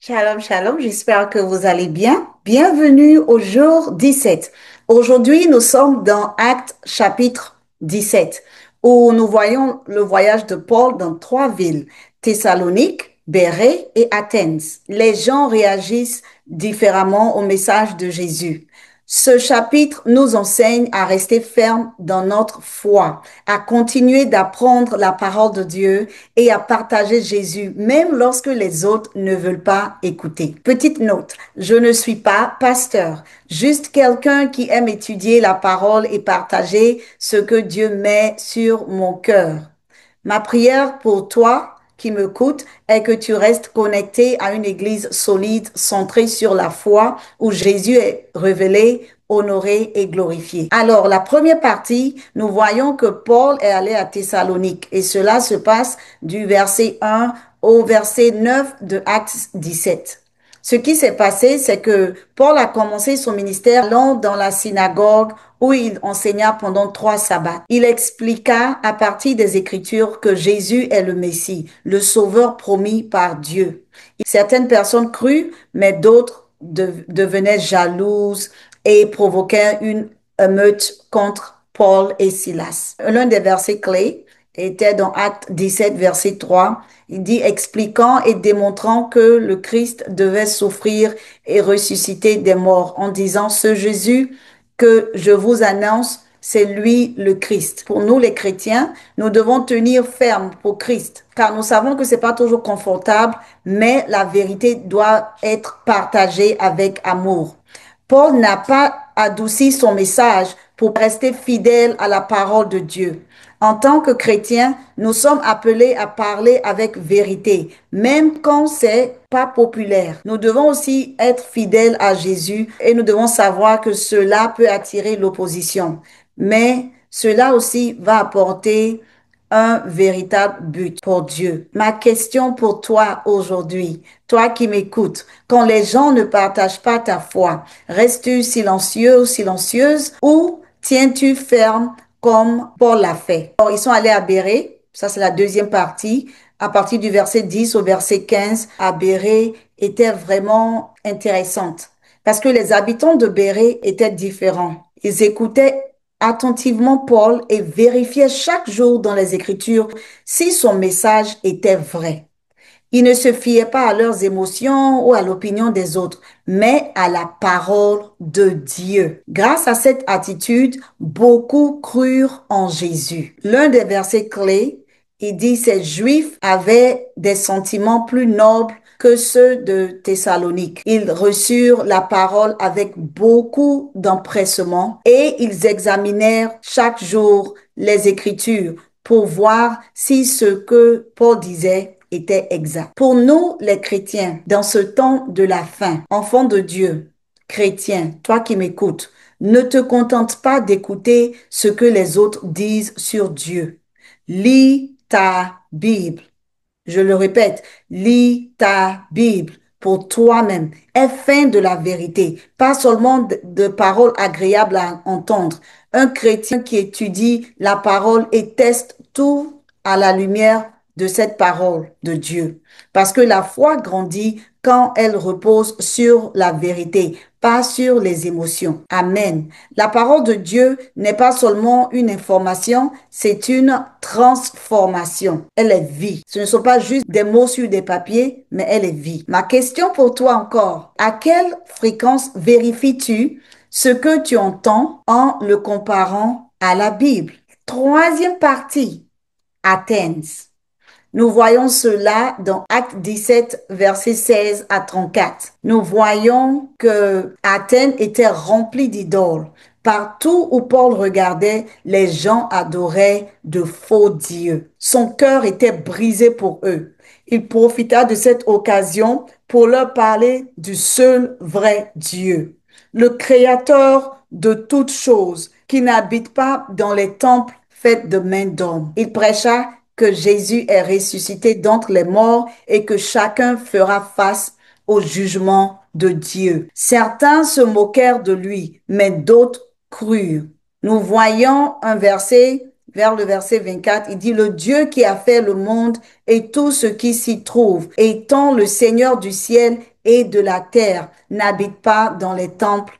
Shalom, shalom, j'espère que vous allez bien. Bienvenue au jour 17. Aujourd'hui, nous sommes dans Actes chapitre 17, où nous voyons le voyage de Paul dans trois villes, Thessalonique, Bérée et Athènes. Les gens réagissent différemment au message de Jésus. Ce chapitre nous enseigne à rester ferme dans notre foi, à continuer d'apprendre la parole de Dieu et à partager Jésus, même lorsque les autres ne veulent pas écouter. Petite note, je ne suis pas pasteur, juste quelqu'un qui aime étudier la parole et partager ce que Dieu met sur mon cœur. Ma prière pour toi qui m'écoute est que tu restes connecté à une église solide, centrée sur la foi, où Jésus est révélé, honoré et glorifié. Alors, la première partie, nous voyons que Paul est allé à Thessalonique et cela se passe du verset 1 au verset 9 de Actes 17. Ce qui s'est passé, c'est que Paul a commencé son ministère allant dans la synagogue où il enseigna pendant 3 sabbats. Il expliqua à partir des Écritures que Jésus est le Messie, le Sauveur promis par Dieu. Certaines personnes crurent, mais d'autres devenaient jalouses et provoquaient une émeute contre Paul et Silas. L'un des versets clés était dans Acte 17, verset 3. Il dit expliquant et démontrant que le Christ devait souffrir et ressusciter des morts en disant ce Jésus que je vous annonce, c'est lui le Christ. Pour nous les chrétiens, nous devons tenir ferme pour Christ car nous savons que c'est pas toujours confortable, mais la vérité doit être partagée avec amour. Paul n'a pas adouci son message pour rester fidèle à la parole de Dieu. En tant que chrétiens, nous sommes appelés à parler avec vérité, même quand c'est pas populaire. Nous devons aussi être fidèles à Jésus et nous devons savoir que cela peut attirer l'opposition. Mais cela aussi va apporter un véritable but pour Dieu. Ma question pour toi aujourd'hui, toi qui m'écoutes, quand les gens ne partagent pas ta foi, restes-tu silencieux ou silencieuse ou tiens-tu ferme comme Paul l'a fait? Alors, ils sont allés à Bérée, ça c'est la deuxième partie, à partir du verset 10 au verset 15, à Bérée était vraiment intéressante parce que les habitants de Bérée étaient différents. Ils écoutaient attentivement Paul et vérifiait chaque jour dans les Écritures si son message était vrai. Ils ne se fiaient pas à leurs émotions ou à l'opinion des autres, mais à la parole de Dieu. Grâce à cette attitude, beaucoup crurent en Jésus. L'un des versets clés, il dit, ces Juifs avaient des sentiments plus nobles que ceux de Thessalonique. Ils reçurent la parole avec beaucoup d'empressement et ils examinèrent chaque jour les Écritures pour voir si ce que Paul disait était exact. Pour nous, les chrétiens, dans ce temps de la fin, enfants de Dieu, chrétiens, toi qui m'écoutes, ne te contente pas d'écouter ce que les autres disent sur Dieu. Lis ta Bible. Je le répète, lis ta Bible pour toi-même. Aie faim de la vérité, pas seulement de paroles agréables à entendre. Un chrétien qui étudie la parole et teste tout à la lumière de cette parole de Dieu. Parce que la foi grandit quand elle repose sur la vérité, pas sur les émotions. Amen. La parole de Dieu n'est pas seulement une information, c'est une transformation. Elle est vie. Ce ne sont pas juste des mots sur des papiers, mais elle est vie. Ma question pour toi encore, à quelle fréquence vérifies-tu ce que tu entends en le comparant à la Bible? Troisième partie, Athènes. Nous voyons cela dans Acte 17, versets 16 à 34. Nous voyons que Athènes était remplie d'idoles. Partout où Paul regardait, les gens adoraient de faux dieux. Son cœur était brisé pour eux. Il profita de cette occasion pour leur parler du seul vrai Dieu, le créateur de toutes choses, qui n'habite pas dans les temples faits de mains d'hommes. Il prêcha que Jésus est ressuscité d'entre les morts et que chacun fera face au jugement de Dieu. Certains se moquèrent de lui, mais d'autres crurent. Nous voyons un verset, vers le verset 24, il dit, le Dieu qui a fait le monde et tout ce qui s'y trouve, étant le Seigneur du ciel et de la terre n'habite pas dans les temples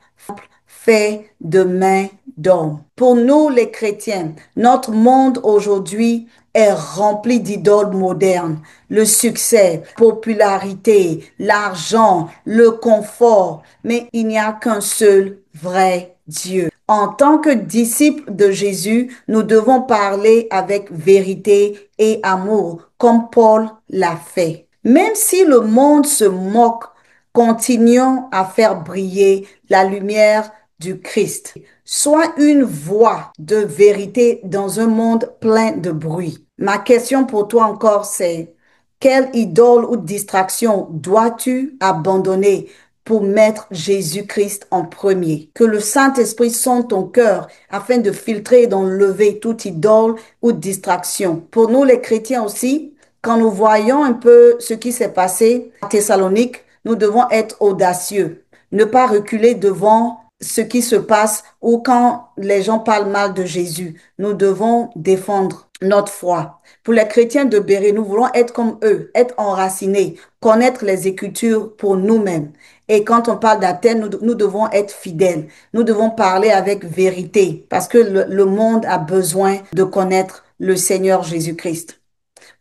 faits de mains d'hommes. Pour nous, les chrétiens, notre monde aujourd'hui est rempli d'idoles modernes. Le succès, popularité, l'argent, le confort, mais il n'y a qu'un seul vrai Dieu. En tant que disciples de Jésus, nous devons parler avec vérité et amour, comme Paul l'a fait. Même si le monde se moque, continuons à faire briller la lumière du Christ. Sois une voix de vérité dans un monde plein de bruit. Ma question pour toi encore, c'est quelle idole ou distraction dois-tu abandonner pour mettre Jésus-Christ en premier? Que le Saint-Esprit sonde ton cœur afin de filtrer et d'enlever toute idole ou distraction. Pour nous, les chrétiens aussi, quand nous voyons un peu ce qui s'est passé à Thessalonique, nous devons être audacieux, ne pas reculer devant ce qui se passe ou quand les gens parlent mal de Jésus. Nous devons défendre notre foi. Pour les chrétiens de Béret, nous voulons être comme eux, être enracinés, connaître les Écritures pour nous-mêmes. Et quand on parle d'Athènes, nous devons être fidèles. Nous devons parler avec vérité parce que le monde a besoin de connaître le Seigneur Jésus-Christ.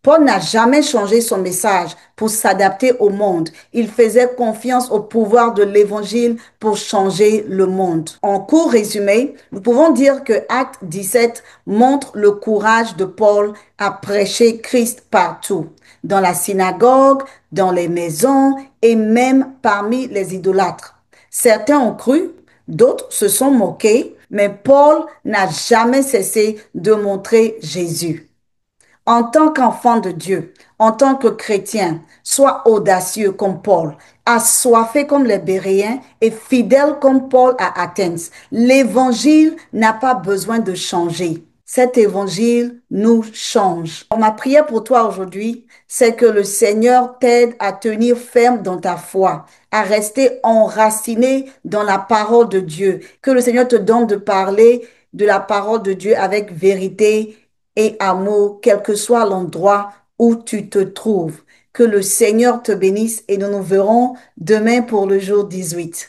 Paul n'a jamais changé son message pour s'adapter au monde. Il faisait confiance au pouvoir de l'évangile pour changer le monde. En court résumé, nous pouvons dire que Acte 17 montre le courage de Paul à prêcher Christ partout, dans la synagogue, dans les maisons et même parmi les idolâtres. Certains ont cru, d'autres se sont moqués, mais Paul n'a jamais cessé de montrer Jésus. En tant qu'enfant de Dieu, en tant que chrétien, sois audacieux comme Paul, assoiffé comme les Béréens et fidèle comme Paul à Athènes. L'évangile n'a pas besoin de changer. Cet évangile nous change. Ma prière pour toi aujourd'hui, c'est que le Seigneur t'aide à tenir ferme dans ta foi, à rester enraciné dans la parole de Dieu. Que le Seigneur te donne de parler de la parole de Dieu avec vérité et amour, quel que soit l'endroit où tu te trouves. Que le Seigneur te bénisse et nous nous verrons demain pour le jour 18.